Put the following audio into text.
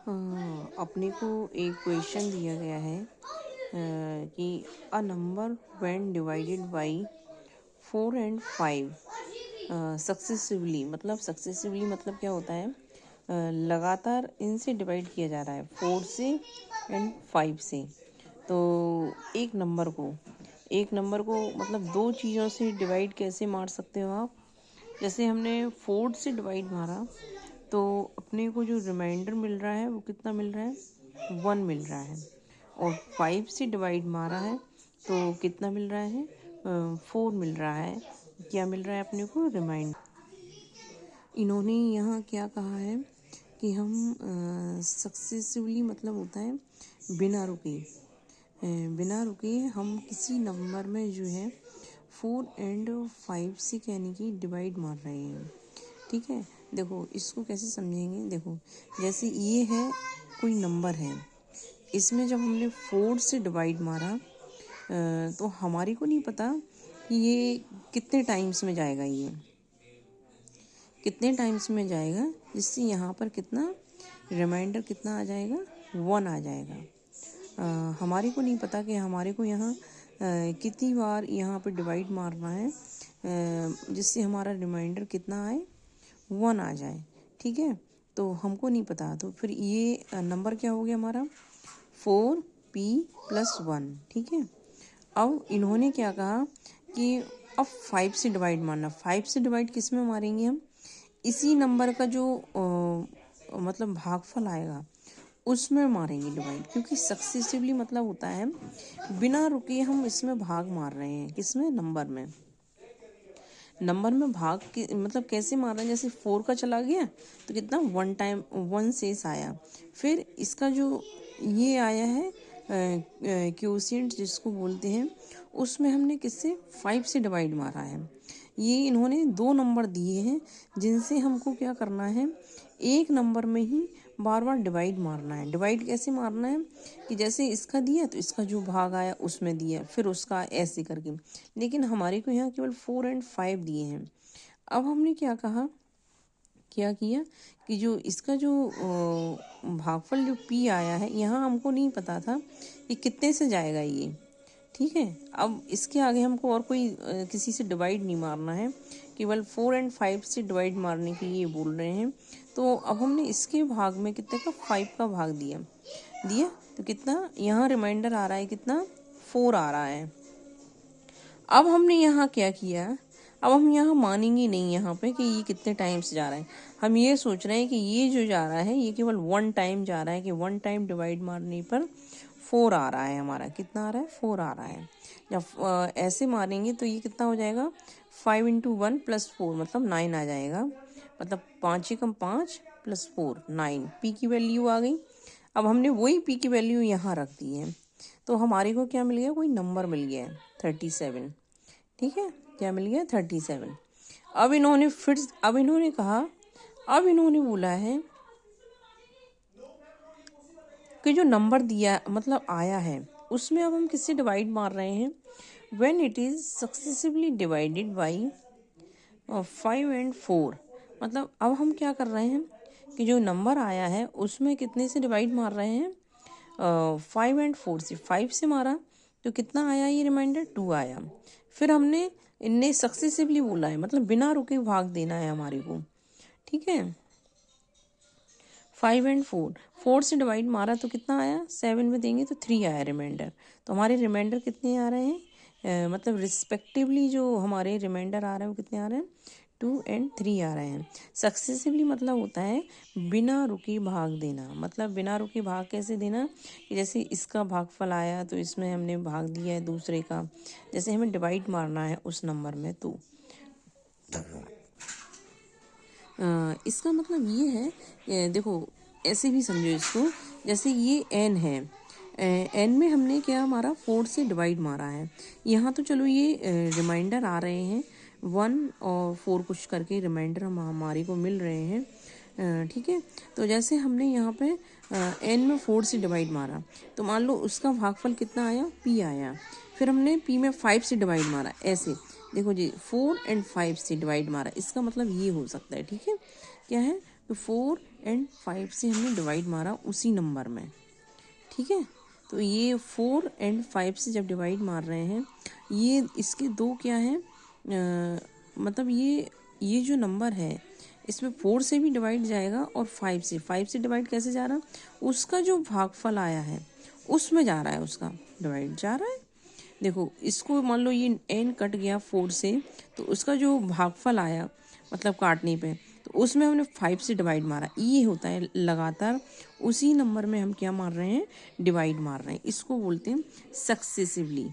अपने को एक क्वेश्चन दिया गया है कि a number when divided by 4 and 5 successively, मतलब सक्सेसिवली मतलब क्या होता है, लगातार इनसे डिवाइड किया जा रहा है, 4 से एंड 5 से। तो एक नंबर को मतलब दो चीज़ों से डिवाइड कैसे मार सकते हो आप। जैसे हमने 4 से डिवाइड मारा तो अपने को जो रिमाइंडर मिल रहा है वो कितना मिल रहा है, 1 मिल रहा है। और 5 से डिवाइड मारा है तो कितना मिल रहा है, 4 मिल रहा है। क्या मिल रहा है अपने को, रिमाइंडर। इन्होंने यहाँ क्या कहा है कि हम सक्सेसिवली मतलब होता है बिना रुके हम किसी नंबर में जो है 4 एंड 5 से यानी कि डिवाइड मार रहे हैं। ठीक है, देखो इसको कैसे समझेंगे। देखो जैसे ये है, कोई नंबर है, इसमें जब हमने 4 से डिवाइड मारा तो हमारी को नहीं पता कि ये कितने टाइम्स में जाएगा, ये कितने टाइम्स में जाएगा, जिससे यहाँ पर कितना रिमाइंडर कितना आ जाएगा, 1 आ जाएगा। हमारे को नहीं पता कि हमारे को यहाँ कितनी बार यहाँ पे डिवाइड मारना है जिससे हमारा रिमाइंडर कितना आए, 1 आ जाए। ठीक है, तो हमको नहीं पता, तो फिर ये नंबर क्या हो गया हमारा, 4p+1। ठीक है, अब इन्होंने क्या कहा कि अब 5 से डिवाइड मारना। 5 से डिवाइड किस में मारेंगे हम, इसी नंबर का जो मतलब भागफल आएगा उसमें मारेंगे डिवाइड, क्योंकि सक्सेसिवली मतलब होता है बिना रुके हम इसमें भाग मार रहे हैं, किसमें, नंबर में भाग के मतलब कैसे मार रहे हैं। जैसे 4 का चला गया तो कितना 1 शेष आया, फिर इसका जो ये आया है क्वोशिएंट जिसको बोलते हैं, उसमें हमने किससे 5 से डिवाइड मारा है। ये इन्होंने दो नंबर दिए हैं जिनसे हमको क्या करना है, एक नंबर में ही बार बार डिवाइड मारना है। डिवाइड कैसे मारना है कि जैसे इसका दिया तो इसका जो भाग आया उसमें दिया, फिर उसका ऐसे करके। लेकिन हमारे को यहाँ केवल 4 एंड 5 दिए हैं। अब हमने क्या किया कि जो इसका जो भागफल जो p आया है, यहाँ हमको नहीं पता था कि कितने से जाएगा ये। ठीक है, अब इसके आगे हमको और कोई किसी से डिवाइड नहीं मारना है, केवल 4 एंड 5 से डिवाइड मारने के लिए बोल रहे हैं। तो अब हमने इसके भाग में कितने का, 5 का भाग दिया तो कितना यहाँ रिमाइंडर आ रहा है, कितना 4 आ रहा है। अब हमने यहाँ क्या किया, अब हम यहाँ मानेंगे नहीं यहाँ पे कि ये कितने टाइम से जा रहा है। हम ये सोच रहे हैं कि ये जो जा रहा है ये केवल 1 टाइम जा रहा है, कि 1 टाइम डिवाइड मारने पर 4 आ रहा है। हमारा कितना आ रहा है, 4 आ रहा है। जब ऐसे मारेंगे तो ये कितना हो जाएगा, 5 × 1 + 4 मतलब 9 आ जाएगा। मतलब 5 × 5 + 4 9, पी की वैल्यू आ गई। अब हमने वही पी की वैल्यू यहाँ रख दी है, तो हमारे को क्या मिल गया, कोई नंबर मिल गया है 37। ठीक है, क्या मिल गया, 37। अब इन्होंने बोला है कि जो नंबर दिया मतलब आया है उसमें अब हम किससे डिवाइड मार रहे हैं, when it is successively divided by 5 and 4। मतलब अब हम क्या कर रहे हैं कि जो नंबर आया है उसमें कितने से डिवाइड मार रहे हैं, 5 एंड 4 से। 5 से मारा तो कितना आया, ये रिमाइंडर 2 आया। फिर हमने इनने सक्सेसिवली बोला है, मतलब बिना रुके भाग देना है हमारे को। ठीक है, 5 एंड 4 से डिवाइड मारा तो कितना आया, 7 में देंगे तो 3 आया रिमाइंडर। तो हमारे रिमाइंडर कितने आ रहे हैं, मतलब रिस्पेक्टिवली जो हमारे रिमाइंडर आ रहे हैं वो कितने आ रहे हैं, 2 एंड 3 आ रहे हैं। सक्सेसिवली मतलब होता है बिना रुके भाग देना। मतलब बिना रुके भाग कैसे देना, कि जैसे इसका भागफल आया तो इसमें हमने भाग दिया है दूसरे का, जैसे हमें डिवाइड मारना है उस नंबर में। तो इसका मतलब ये है, देखो ऐसे भी समझो इसको, जैसे ये n है, n में हमने क्या मारा, 4 से डिवाइड मारा है। यहाँ तो चलो ये रिमाइंडर आ रहे हैं 1 और 4 कुछ करके रिमाइंडर हमारे को मिल रहे हैं। ठीक है, तो जैसे हमने यहाँ पे n में 4 से डिवाइड मारा तो मान लो उसका भागफल कितना आया, p आया। फिर हमने p में 5 से डिवाइड मारा, ऐसे देखो जी 4 एंड 5 से डिवाइड मारा, इसका मतलब ये हो सकता है। ठीक है, क्या है, तो 4 एंड 5 से हमने डिवाइड मारा उसी नंबर में, ठीक है। तो ये 4 एंड 5 से जब डिवाइड मार रहे हैं, ये इसके दो क्या हैं, मतलब ये जो नंबर है इसमें 4 से भी डिवाइड जाएगा और 5 से डिवाइड कैसे जा रहा, उसका जो भागफल आया है उसमें जा रहा है, उसका डिवाइड जा रहा है। देखो इसको मान लो ये n कट गया 4 से, तो उसका जो भागफल आया मतलब काटने पे, तो उसमें हमने 5 से डिवाइड मारा। ये होता है लगातार उसी नंबर में हम क्या मार रहे हैं, डिवाइड मार रहे हैं। इसको बोलते हैं सक्सेसिवली।